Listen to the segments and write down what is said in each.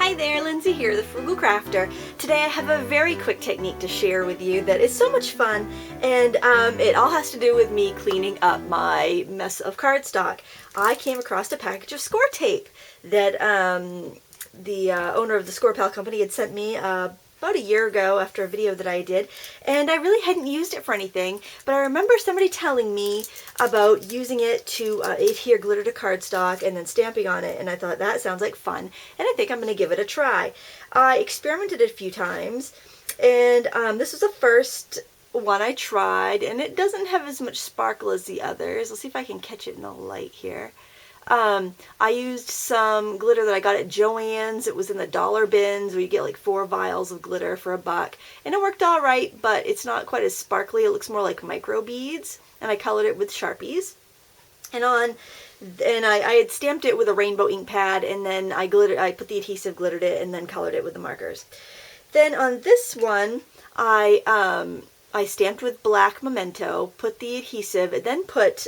Hi there, Lindsay here, the Frugal Crafter. Today I have a very quick technique to share with you that is so much fun, and it all has to do with me cleaning up my mess of cardstock. I came across a package of score tape that the owner of the Score Pal company had sent me about a year ago after a video that I did, and I really hadn't used it for anything, but I remember somebody telling me about using it to adhere glitter to cardstock and then stamping on it, and I thought that sounds like fun, and I think I'm going to give it a try. I experimented a few times, and this was the first one I tried, and it doesn't have as much sparkle as the others. Let's see if I can catch it in the light here. I used some glitter that I got at Joann's. It was in the dollar bins where you get like 4 vials of glitter for $1, and it worked all right, but it's not quite as sparkly. It looks more like micro beads, and I colored it with Sharpies. And I had stamped it with a rainbow ink pad, and then I put the adhesive, glittered it, and then colored it with the markers. Then on this one, I stamped with black memento, put the adhesive, and then put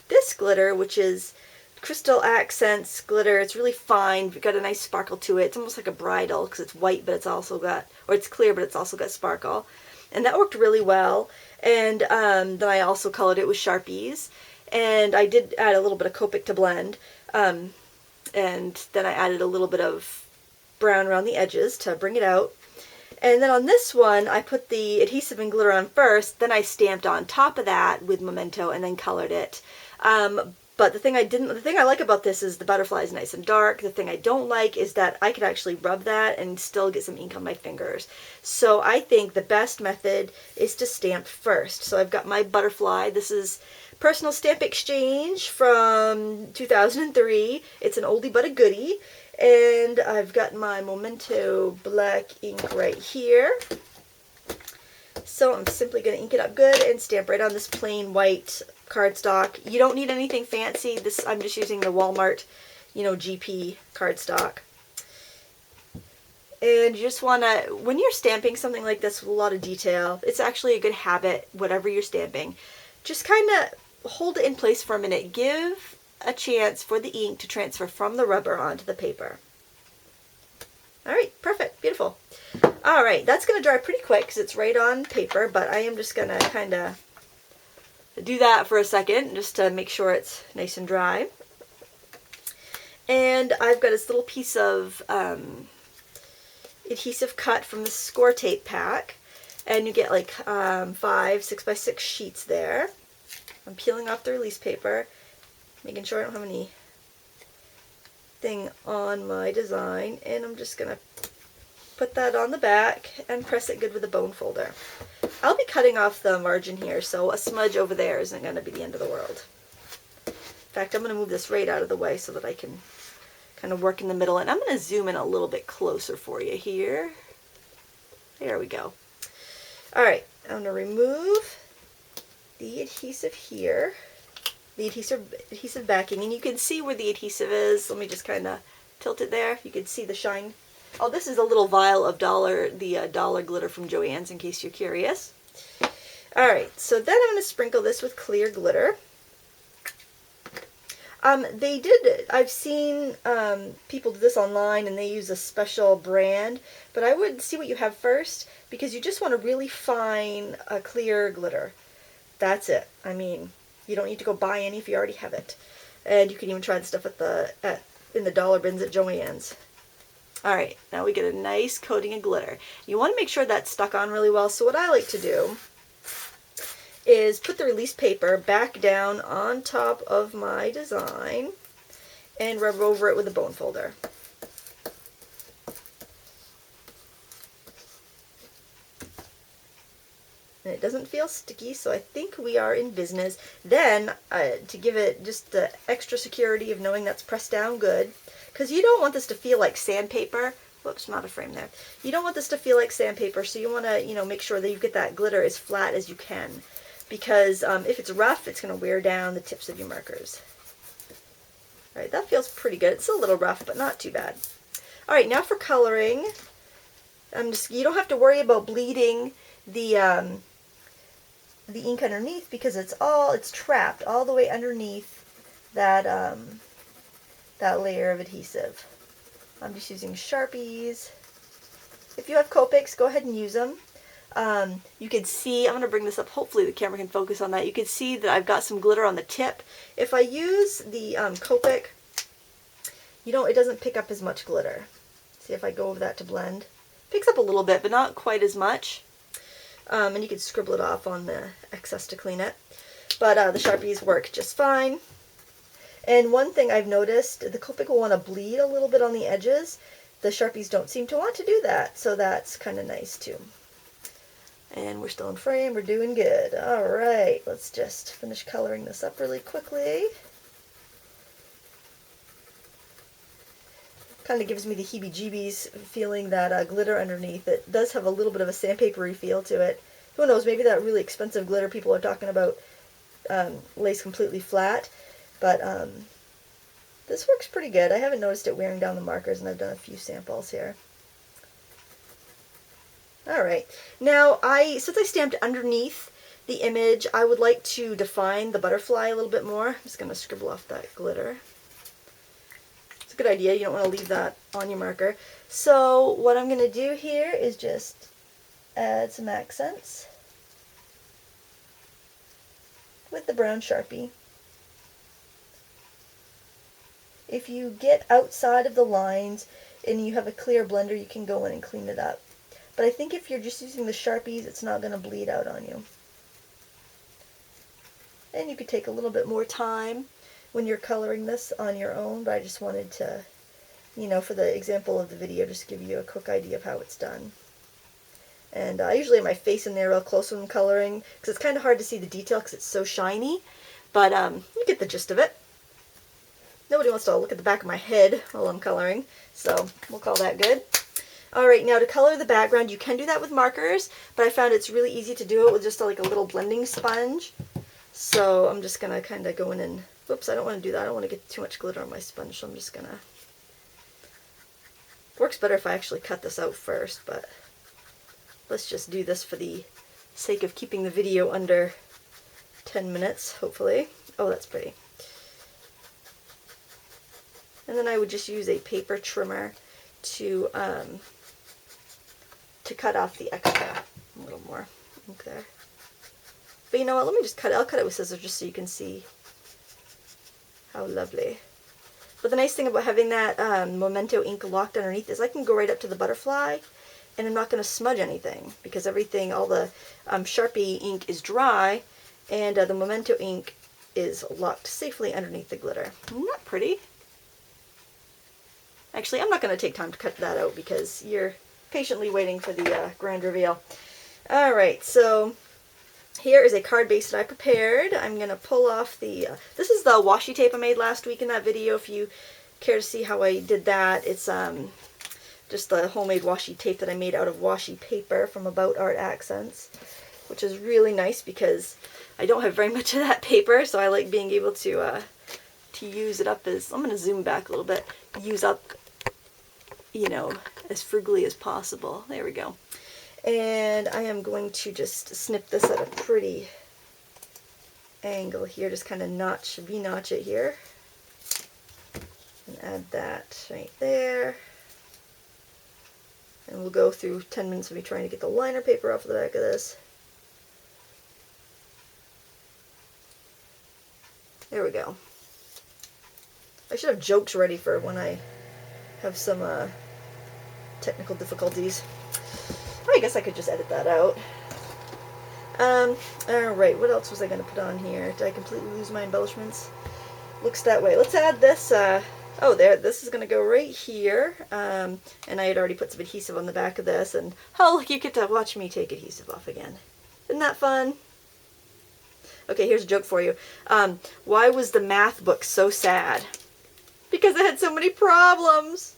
this glitter, which is Crystal Accents glitter. It's really fine. It's got a nice sparkle to it. It's almost like a bridal because it's white, but it's also got, or it's clear, but it's also got sparkle. And that worked really well. And then I also colored it with Sharpies. And I did add a little bit of Copic to blend. And then I added a little bit of brown around the edges to bring it out. And then on this one, I put the adhesive and glitter on first, then I stamped on top of that with memento and then colored it. But the thing I like about this is the butterfly is nice and dark. The thing I don't like is that I could actually rub that and still get some ink on my fingers. So I think the best method is to stamp first. So I've got my butterfly. This is Personal Stamp Exchange from 2003. It's an oldie but a goodie. And I've got my memento black ink right here. So I'm simply going to ink it up good and stamp right on this plain white cardstock. You don't need anything fancy. I'm just using the Walmart, GP cardstock. And you just want to, when you're stamping something like this with a lot of detail, it's actually a good habit, whatever you're stamping, just kind of hold it in place for a minute. Give a chance for the ink to transfer from the rubber onto the paper. Alright, perfect, beautiful. Alright, that's going to dry pretty quick because it's right on paper, but I am just going to kind of do that for a second just to make sure it's nice and dry. And I've got this little piece of adhesive cut from the Score Tape pack, and you get like 5 6x6 sheets there. I'm peeling off the release paper, making sure I don't have anything on my design, and I'm just going to put that on the back and press it good with a bone folder. I'll be cutting off the margin here, so a smudge over there isn't going to be the end of the world. In fact, I'm going to move this right out of the way so that I can kind of work in the middle, and I'm going to zoom in a little bit closer for you here. There we go. Alright, I'm going to remove the adhesive here, the adhesive backing, and you can see where the adhesive is. Let me just kind of tilt it there. You can see the shine. Oh, this is a little vial of dollar glitter from Joann's, in case you're curious. Alright, so then I'm going to sprinkle this with clear glitter. I've seen people do this online, and they use a special brand, but I would see what you have first, because you just want a really fine, clear glitter. That's it. I mean, you don't need to go buy any if you already have it. And you can even try the stuff in the dollar bins at Joann's. Alright, now we get a nice coating of glitter. You want to make sure that's stuck on really well, so what I like to do is put the release paper back down on top of my design and rub over it with a bone folder. And it doesn't feel sticky, so I think we are in business. Then, to give it just the extra security of knowing that's pressed down good, because you don't want this to feel like sandpaper. Whoops, not a frame there. You don't want this to feel like sandpaper, so you want to, make sure that you get that glitter as flat as you can. Because if it's rough, it's going to wear down the tips of your markers. Alright, that feels pretty good. It's a little rough, but not too bad. Alright, now for coloring. You don't have to worry about bleeding the ink underneath, because it's trapped all the way underneath that that layer of adhesive. I'm just using Sharpies. If you have Copics, go ahead and use them. You can see, I'm going to bring this up, hopefully the camera can focus on that. You can see that I've got some glitter on the tip. If I use the Copic, it doesn't pick up as much glitter. See if I go over that to blend. Picks up a little bit, but not quite as much. And you can scribble it off on the excess to clean it. But the Sharpies work just fine. And one thing I've noticed, the Copic will want to bleed a little bit on the edges. The Sharpies don't seem to want to do that, so that's kind of nice too. And we're still in frame, we're doing good. Alright, let's just finish coloring this up really quickly. Kind of gives me the heebie-jeebies feeling, that glitter underneath. It does have a little bit of a sandpapery feel to it. Who knows, maybe that really expensive glitter people are talking about lays completely flat. But this works pretty good. I haven't noticed it wearing down the markers, and I've done a few samples here. Alright, now since I stamped underneath the image, I would like to define the butterfly a little bit more. I'm just going to scribble off that glitter. It's a good idea, you don't want to leave that on your marker. So what I'm going to do here is just add some accents with the brown Sharpie. If you get outside of the lines and you have a clear blender, you can go in and clean it up. But I think if you're just using the Sharpies, it's not going to bleed out on you. And you could take a little bit more time when you're coloring this on your own, but I just wanted to, for the example of the video, just give you a quick idea of how it's done. And I usually have my face in there real close when I'm coloring, because it's kind of hard to see the detail because it's so shiny, but you get the gist of it. Nobody wants to look at the back of my head while I'm coloring, so we'll call that good. Alright, now to color the background, you can do that with markers, but I found it's really easy to do it with just like a little blending sponge. So I'm just going to kind of go in and, whoops, I don't want to do that. I don't want to get too much glitter on my sponge, so I'm just going to, it works better if I actually cut this out first, but let's just do this for the sake of keeping the video under 10 minutes, hopefully. Oh, that's pretty. And then I would just use a paper trimmer to cut off the extra a little more. Okay. But you know what, let me just cut it. I'll cut it with scissors just so you can see how lovely. But the nice thing about having that Memento ink locked underneath is I can go right up to the butterfly and I'm not going to smudge anything because everything, all the Sharpie ink is dry and the Memento ink is locked safely underneath the glitter. Isn't that pretty? Actually, I'm not going to take time to cut that out because you're patiently waiting for the grand reveal. Alright, so here is a card base that I prepared. I'm going to pull off the, this is the washi tape I made last week in that video. If you care to see how I did that, it's just the homemade washi tape that I made out of washi paper from About Art Accents, which is really nice because I don't have very much of that paper, so I like being able to use it up as, I'm going to zoom back a little bit, use up, as frugally as possible. There we go. And I am going to just snip this at a pretty angle here, just kind of V-notch it here. And add that right there. And we'll go through 10 minutes of me trying to get the liner paper off the back of this. There we go. I should have jokes ready for when I have some technical difficulties. I guess I could just edit that out. Alright, what else was I going to put on here? Did I completely lose my embellishments? Looks that way. Let's add this, oh there, this is going to go right here. And I had already put some adhesive on the back of this, and oh look, you get to watch me take adhesive off again. Isn't that fun? Okay, here's a joke for you. Why was the math book so sad? Because it had so many problems.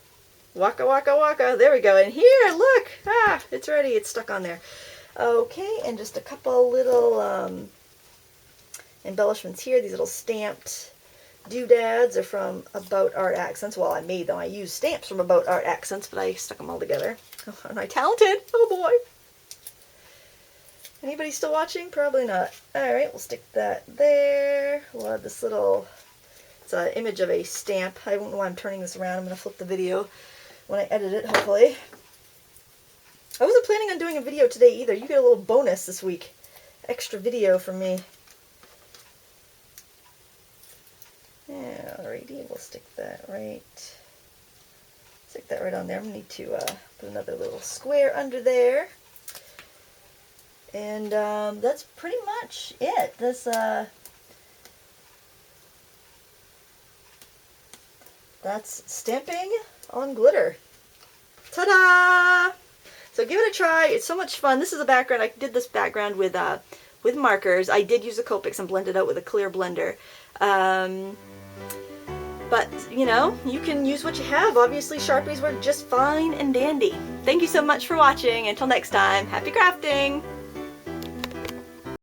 Waka waka waka. There we go. And here, look. Ah, it's ready. It's stuck on there. Okay, and just a couple little embellishments here. These little stamped doodads are from About Art Accents. Well, I made them. I used stamps from About Art Accents, but I stuck them all together. Oh, aren't I talented? Oh boy. Anybody still watching? Probably not. Alright, we'll stick that there. We'll add this little, it's an image of a stamp. I don't know why I'm turning this around. I'm going to flip the video. when I edit it, hopefully. I wasn't planning on doing a video today either. You get a little bonus this week. Extra video from me. Alrighty, we'll stick that right on there. I'm going to need to put another little square under there. And that's pretty much it. That's stamping on glitter. Ta-da! So give it a try. It's so much fun. This is a background. I did this background with markers. I did use a Copics and blend it out with a clear blender. But, you know, you can use what you have. Obviously, Sharpies work just fine and dandy. Thank you so much for watching. Until next time, happy crafting!